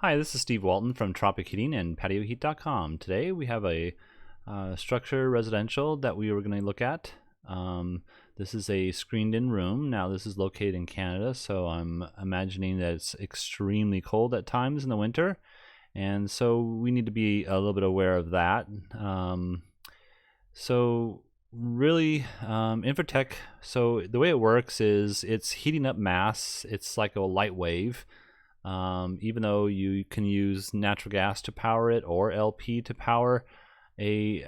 Hi, this is Steve Walton from Tropic Heating and PatioHeat.com. Today we have a structure residential that we were going to look at. This is a screened-in room. Now this is located in Canada, so I'm imagining that it's extremely cold at times in the winter, and so we need to be a little bit aware of that. Infratech, so the way it works is it's heating up mass. It's like a light wave. Even though you can use natural gas to power it or LP to power a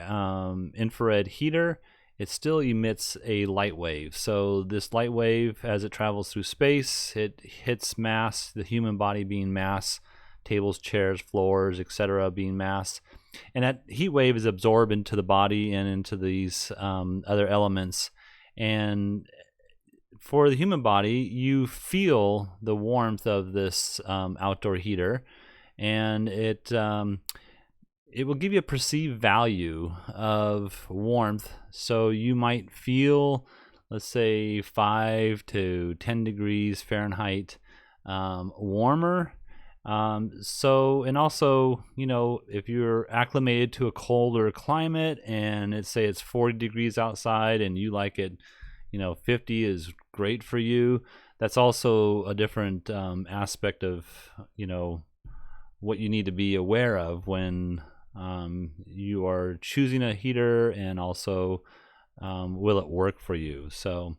infrared heater, it still emits a light wave. So this light wave, as it travels through space, it hits mass, the human body being mass, tables, chairs, floors, etc. being mass, and that heat wave is absorbed into the body and into these other elements. And for the human body, you feel the warmth of this outdoor heater, and it will give you a perceived value of warmth. So you might feel, let's say, 5 to 10 degrees Fahrenheit warmer. And also, if you're acclimated to a colder climate and it's 40 degrees outside and you like it, 50 is great for you. That's also a different aspect of, what you need to be aware of when you are choosing a heater, and also will it work for you. So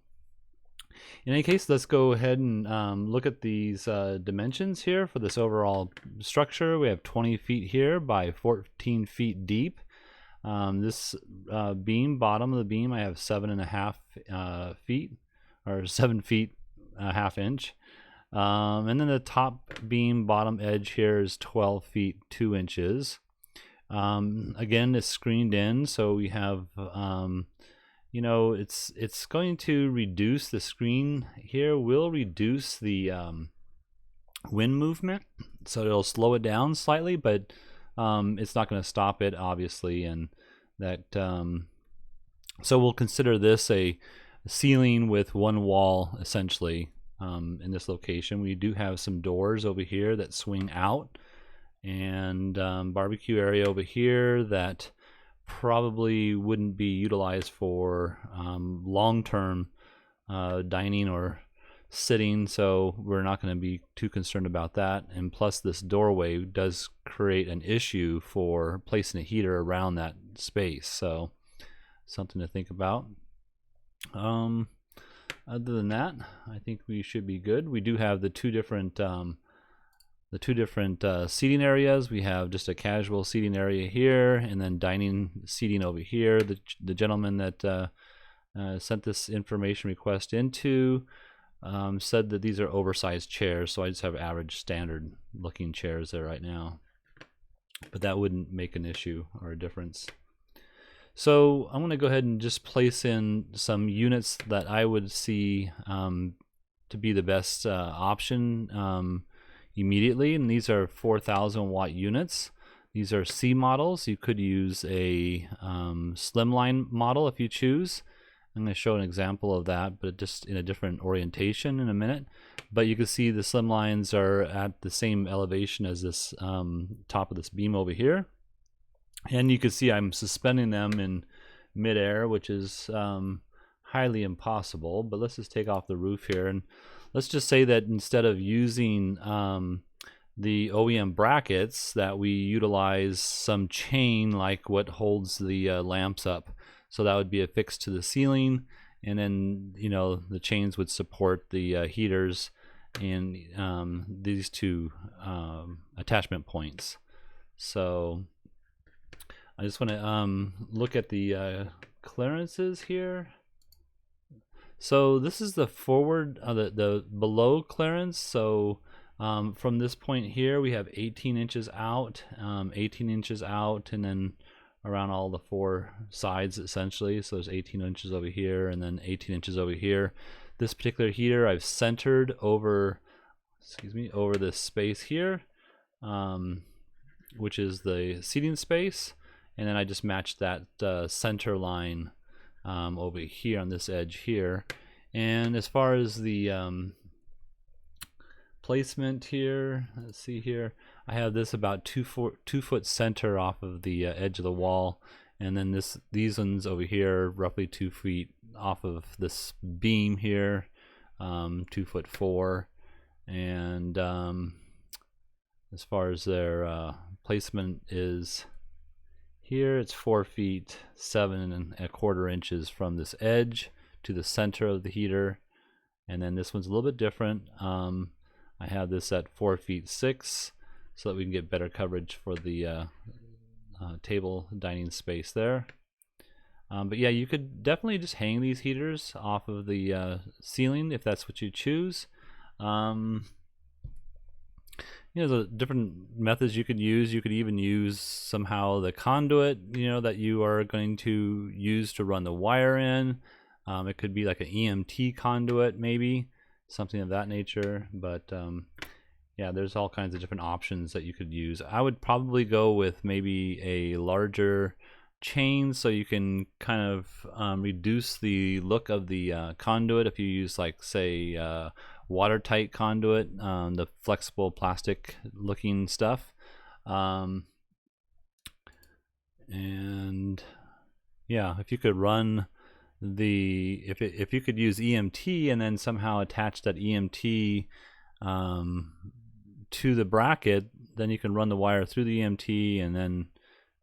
in any case, let's go ahead and look at these dimensions here for this overall structure. We have 20 feet here by 14 feet deep. This beam, bottom of the beam, I have 7.5 feet, or 7 feet a half inch. And then the top beam, bottom edge here is 12 feet 2 inches. Again, it's screened in, so we have, it's going to reduce the screen here, will reduce the wind movement, so it'll slow it down slightly, but it's not going to stop it, obviously. And that so we'll consider this a ceiling with one wall, essentially. In this location, we do have some doors over here that swing out, and barbecue area over here that probably wouldn't be utilized for long-term dining or sitting, so we're not going to be too concerned about that. And plus, this doorway does create an issue for placing a heater around that space, so something to think about. Other than that, I think we should be good. We do have the two different seating areas. We have just a casual seating area here, and then dining seating over here. The gentleman that sent this information request into said that these are oversized chairs, so I just have average standard looking chairs there right now, but that wouldn't make an issue or a difference. So I'm going to go ahead and just place in some units that I would see to be the best option immediately, and these are 4,000 watt units. These are C models. You could use a slimline model if you choose. I'm going to show an example of that, but just in a different orientation in a minute. But you can see the slim lines are at the same elevation as this top of this beam over here. And you can see I'm suspending them in midair, which is highly impossible. But let's just take off the roof here, and let's just say that instead of using the OEM brackets, that we utilize some chain like what holds the lamps up. So that would be affixed to the ceiling, and then the chains would support the heaters and these two attachment points. So I just want to look at the clearances here. So this is the forward, the below clearance. So from this point here, we have 18 inches out, 18 inches out, and then around all the four sides essentially. So there's 18 inches over here, and then 18 inches over here. This particular heater I've centered over, over this space here, which is the seating space. And then I just matched that center line over here on this edge here. And as far as the placement here. Let's see here. I have this about 2 foot center off of the edge of the wall, and then these ones over here roughly 2 feet off of this beam here, 2'4", and as far as their placement is here, it's 4 feet 7¼ inches from this edge to the center of the heater. And then this one's a little bit different. I have this at 4 feet 6 so that we can get better coverage for the table dining space there. But yeah, you could definitely just hang these heaters off of the ceiling if that's what you choose. You know, the different methods you could use. You could even use somehow the conduit, you know, that you are going to use to run the wire in. It could be like an EMT conduit, maybe something of that nature. But yeah, there's all kinds of different options that you could use. I would probably go with maybe a larger chain so you can kind of reduce the look of the conduit. If you use, like, say, watertight conduit, the flexible plastic looking stuff, and yeah, if you could run if you could use EMT and then somehow attach that EMT to the bracket, then you can run the wire through the EMT and then,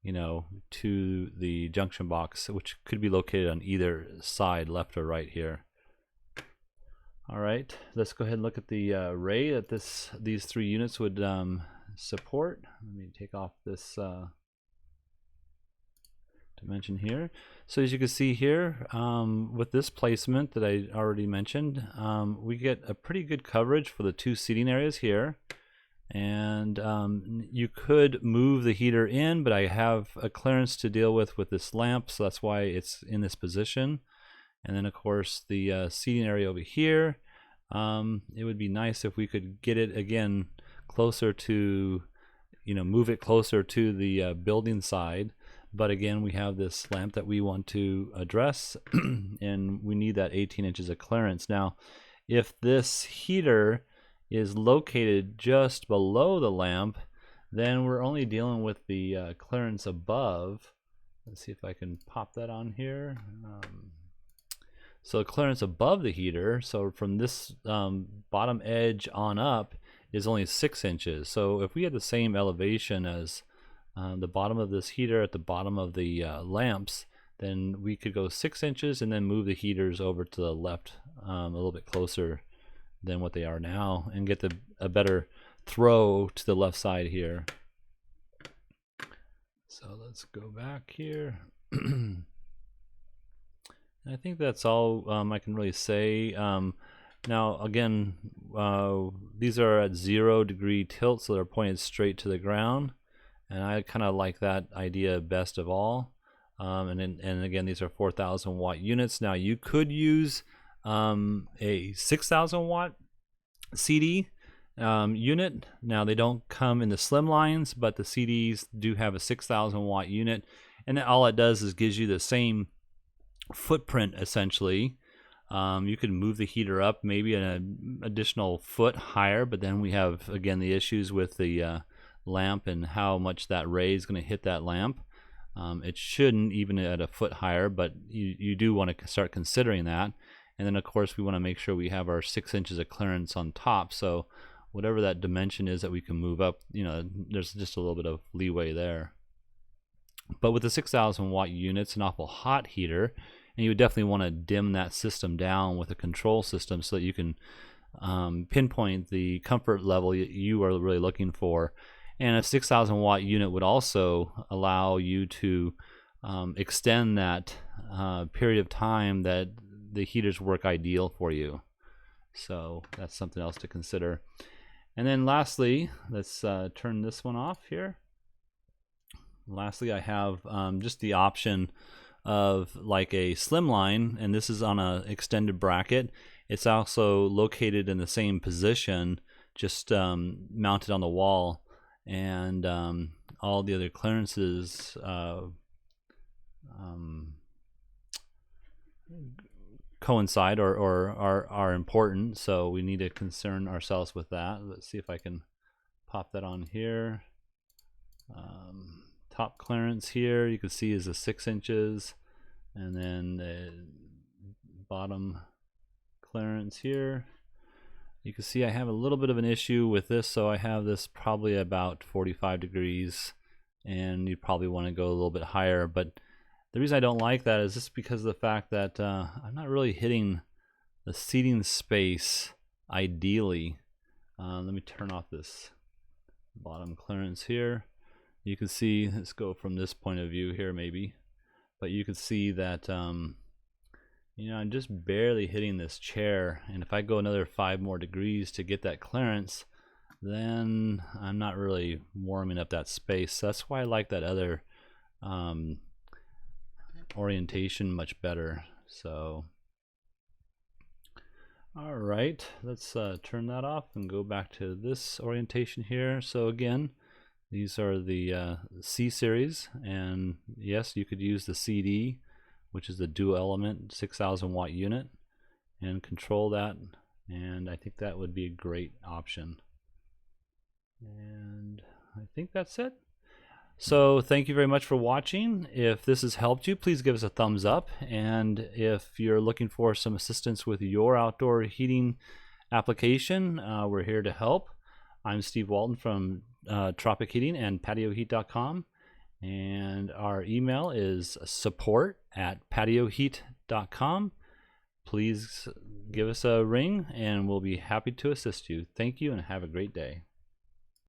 you know, to the junction box, which could be located on either side, left or right here. All right, let's go ahead and look at the array that these 3 units would support. Let me take off this dimension here. So as you can see here, with this placement that I already mentioned, we get a pretty good coverage for the 2 seating areas here. And you could move the heater in, but I have a clearance to deal with this lamp, so that's why it's in this position. And then of course the seating area over here, it would be nice if we could get it again closer to, you know, move it closer to the building side. But again, we have this lamp that we want to address and we need that 18 inches of clearance. Now, if this heater is located just below the lamp, then we're only dealing with the clearance above. Let's see if I can pop that on here. So clearance above the heater, so from this bottom edge on up, is only 6 inches. So if we had the same elevation as the bottom of this heater at the bottom of the lamps, then we could go 6 inches and then move the heaters over to the left a little bit closer than what they are now and get a better throw to the left side here. So let's go back here. I think that's all I can really say. Now again, these are at 0 degree tilt, so they're pointed straight to the ground, and I kind of like that idea best of all. And again, these are 4,000 watt units. Now you could use a 6,000 watt CD unit. Now they don't come in the slim lines, but the CDs do have a 6,000 watt unit, and all it does is gives you the same footprint essentially. You can move the heater up maybe an additional foot higher, but then we have again the issues with the lamp and how much that ray is going to hit that lamp. It shouldn't even at a foot higher, but you do want to start considering that. And then of course we want to make sure we have our 6 inches of clearance on top, so whatever that dimension is that we can move up, you know, there's just a little bit of leeway there. But with the 6,000 watt unit, it's an awful hot heater, and you would definitely want to dim that system down with a control system so that you can pinpoint the comfort level you are really looking for. And a 6,000 watt unit would also allow you to extend that period of time that the heaters work ideal for you. So that's something else to consider. And then lastly, let's turn this one off here. Lastly, I have just the option of like a slim line, and this is on a extended bracket. It's also located in the same position, just mounted on the wall, and all the other clearances coincide or are important, so we need to concern ourselves with that. Let's see if I can pop that on here. Top clearance here you can see is a 6 inches, and then the bottom clearance here. You can see I have a little bit of an issue with this, so I have this probably about 45 degrees, and you probably want to go a little bit higher. But the reason I don't like that is just because of the fact that I'm not really hitting the seating space ideally. Let me turn off this bottom clearance here. You can see, let's go from this point of view here maybe, but you can see that you know, I'm just barely hitting this chair, and if I go another 5 more degrees to get that clearance, then I'm not really warming up that space. So that's why I like that other orientation much better. So all right, let's turn that off and go back to this orientation here. So again, these are the C series, and yes, you could use the CD, which is the dual element 6,000 watt unit, and control that, and I think that would be a great option. And I think that's it. So thank you very much for watching. If this has helped you, please give us a thumbs up, and if you're looking for some assistance with your outdoor heating application, we're here to help. I'm Steve Walton from Tropic Heating and PatioHeat.com. And our email is support@patioheat.com. Please give us a ring and we'll be happy to assist you. Thank you and have a great day.